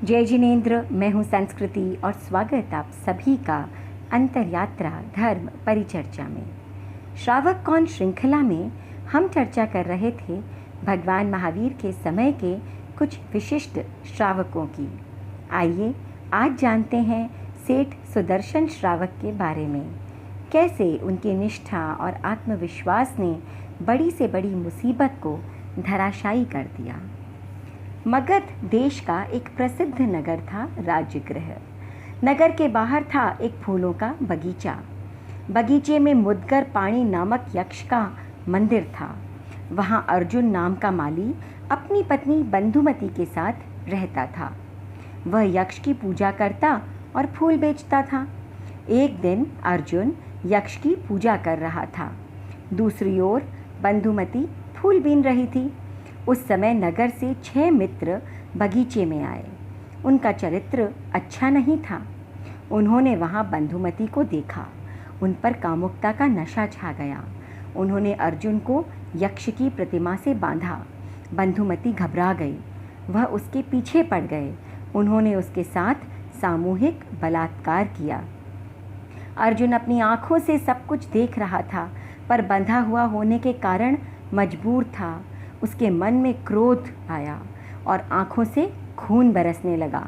जय जिनेन्द्र। मैं हूँ संस्कृति और स्वागत आप सभी का अंतरयात्रा धर्म परिचर्चा में। श्रावक कौन श्रृंखला में हम चर्चा कर रहे थे भगवान महावीर के समय के कुछ विशिष्ट श्रावकों की। आइए आज जानते हैं सेठ सुदर्शन श्रावक के बारे में। कैसे उनकी निष्ठा और आत्मविश्वास ने बड़ी से बड़ी मुसीबत को धराशायी कर दिया। मगध देश का एक प्रसिद्ध नगर था राजगृह। नगर के बाहर था एक फूलों का बगीचा। बगीचे में मुद्गर पाणी नामक यक्ष का मंदिर था। वहाँ अर्जुन नाम का माली अपनी पत्नी बंधुमती के साथ रहता था। वह यक्ष की पूजा करता और फूल बेचता था। एक दिन अर्जुन यक्ष की पूजा कर रहा था। दूसरी ओर बंधुमती फूल बीन रही थी। उस समय नगर से 6 मित्र बगीचे में आए। उनका चरित्र अच्छा नहीं था। उन्होंने वहाँ बंधुमती को देखा। उन पर कामुकता का नशा छा गया। उन्होंने अर्जुन को यक्ष की प्रतिमा से बांधा। बंधुमती घबरा गई। वह उसके पीछे पड़ गए। उन्होंने उसके साथ सामूहिक बलात्कार किया। अर्जुन अपनी आँखों से सब कुछ देख रहा था, पर बंधा हुआ होने के कारण मजबूर था। उसके मन में क्रोध आया और आँखों से खून बरसने लगा।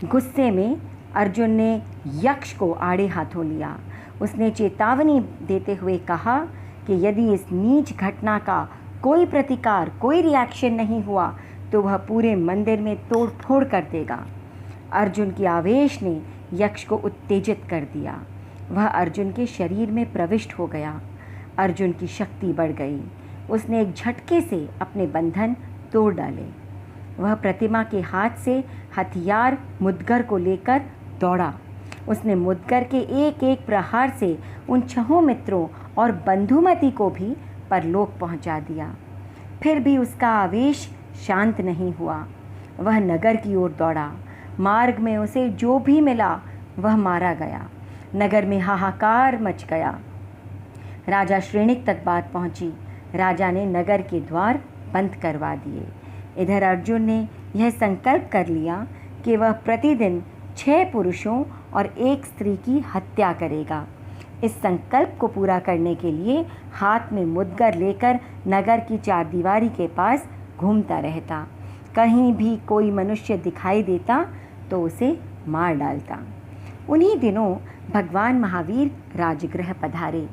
गुस्से में अर्जुन ने यक्ष को आड़े हाथों लिया। उसने चेतावनी देते हुए कहा कि यदि इस नीच घटना का कोई प्रतिकार, कोई रिएक्शन नहीं हुआ तो वह पूरे मंदिर में तोड़ फोड़ कर देगा। अर्जुन की आवेश ने यक्ष को उत्तेजित कर दिया। वह अर्जुन के शरीर में प्रविष्ट हो गया। अर्जुन की शक्ति बढ़ गई। उसने एक झटके से अपने बंधन तोड़ डाले। वह प्रतिमा के हाथ से हथियार मुद्गर को लेकर दौड़ा। उसने मुद्गर के एक एक प्रहार से उन 6 मित्रों और बंधुमती को भी परलोक पहुंचा दिया। फिर भी उसका आवेश शांत नहीं हुआ। वह नगर की ओर दौड़ा। मार्ग में उसे जो भी मिला वह मारा गया। नगर में हाहाकार मच गया। राजा श्रेणिक तक बात पहुंची। राजा ने नगर के द्वार बंद करवा दिए। इधर अर्जुन ने यह संकल्प कर लिया कि वह प्रतिदिन 6 पुरुषों और 1 स्त्री की हत्या करेगा। इस संकल्प को पूरा करने के लिए हाथ में मुद्गर लेकर नगर की चारदीवारी के पास घूमता रहता। कहीं भी कोई मनुष्य दिखाई देता तो उसे मार डालता। उन्हीं दिनों भगवान महावीर राजगृह पधारे।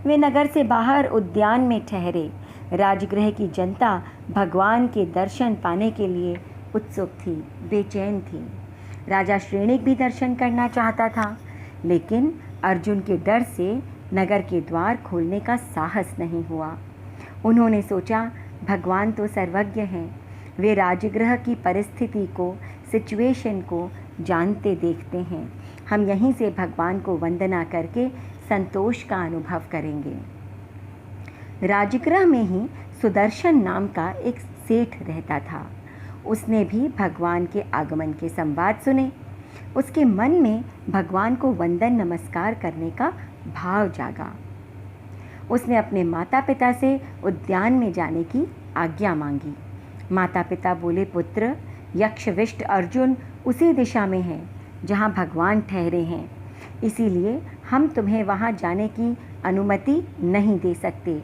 वे नगर से बाहर उद्यान में ठहरे। राजगृह की जनता भगवान के दर्शन पाने के लिए उत्सुक थी, बेचैन थी। राजा श्रेणिक भी दर्शन करना चाहता था, लेकिन अर्जुन के डर से नगर के द्वार खोलने का साहस नहीं हुआ। उन्होंने सोचा, भगवान तो सर्वज्ञ हैं। वे राजगृह की परिस्थिति को, सिचुएशन को जानते देखते हैं। हम यहीं से भगवान को वंदना करके संतोष का अनुभव करेंगे। राजगृह में ही सुदर्शन नाम का एक सेठ रहता था। उसने भी भगवान के आगमन के संवाद सुने। उसके मन में भगवान को वंदन नमस्कार करने का भाव जागा। उसने अपने माता पिता से उद्यान में जाने की आज्ञा मांगी। माता पिता बोले, पुत्र, यक्षविष्ट अर्जुन उसी दिशा में है जहाँ भगवान ठहरे हैं, इसीलिए हम तुम्हें वहाँ जाने की अनुमति नहीं दे सकते।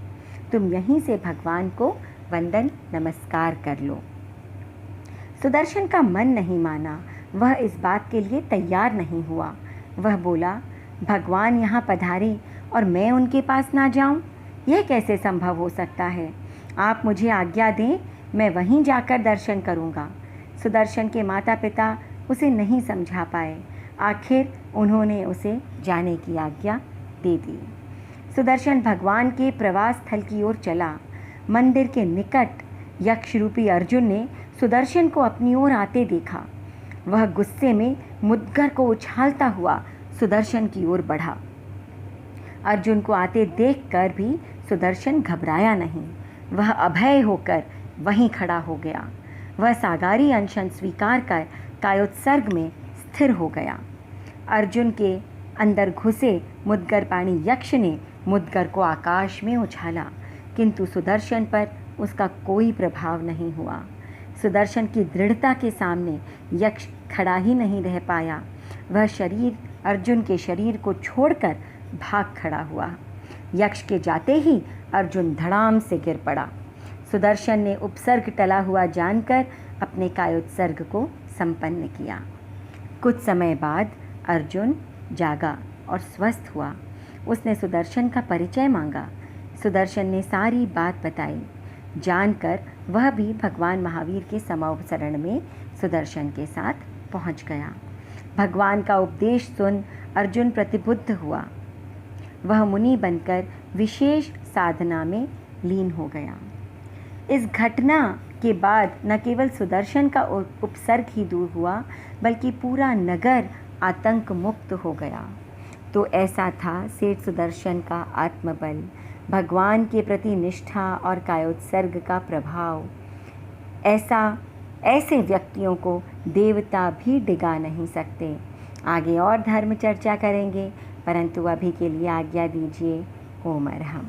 तुम यहीं से भगवान को वंदन नमस्कार कर लो। सुदर्शन का मन नहीं माना। वह इस बात के लिए तैयार नहीं हुआ। वह बोला, भगवान यहाँ पधारे और मैं उनके पास ना जाऊँ? यह कैसे संभव हो सकता है? आप मुझे आज्ञा दें, मैं वहीं जाकर दर्शन करूँगा। सुदर्शन के माता पिता उसे नहीं समझा पाए। आखिर उन्होंने उसे जाने की आज्ञा दे दी। सुदर्शन भगवान के प्रवास स्थल की ओर चला। मंदिर के निकट यक्ष रूपी अर्जुन ने सुदर्शन को अपनी ओर आते देखा। वह गुस्से में मुद्गर को उछालता हुआ सुदर्शन की ओर बढ़ा। अर्जुन को आते देखकर भी सुदर्शन घबराया नहीं। वह अभय होकर वहीं खड़ा हो गया। वह सागारी अनशन स्वीकार कर कायोत्सर्ग में स्थिर हो गया। अर्जुन के अंदर घुसे मुद्गर पाणी यक्ष ने मुद्गर को आकाश में उछाला, किंतु सुदर्शन पर उसका कोई प्रभाव नहीं हुआ। सुदर्शन की दृढ़ता के सामने यक्ष खड़ा ही नहीं रह पाया। वह शरीर अर्जुन के शरीर को छोड़कर भाग खड़ा हुआ। यक्ष के जाते ही अर्जुन धड़ाम से गिर पड़ा। सुदर्शन ने उपसर्ग टला हुआ जानकर अपने कायोत्सर्ग को संपन्न किया। कुछ समय बाद अर्जुन जागा और स्वस्थ हुआ। उसने सुदर्शन का परिचय मांगा। सुदर्शन ने सारी बात बताई। जानकर वह भी भगवान महावीर के समवसरण में सुदर्शन के साथ पहुंच गया। भगवान का उपदेश सुन अर्जुन प्रतिबुद्ध हुआ। वह मुनि बनकर विशेष साधना में लीन हो गया। इस घटना के बाद न केवल सुदर्शन का उपसर्ग ही दूर हुआ, बल्कि पूरा नगर आतंक मुक्त हो गया। तो ऐसा था सेठ सुदर्शन का आत्मबल, भगवान के प्रति निष्ठा और कायोत्सर्ग का प्रभाव। ऐसे व्यक्तियों को देवता भी डिगा नहीं सकते। आगे और धर्म चर्चा करेंगे, परंतु अभी के लिए आज्ञा दीजिए। ओम अरहम।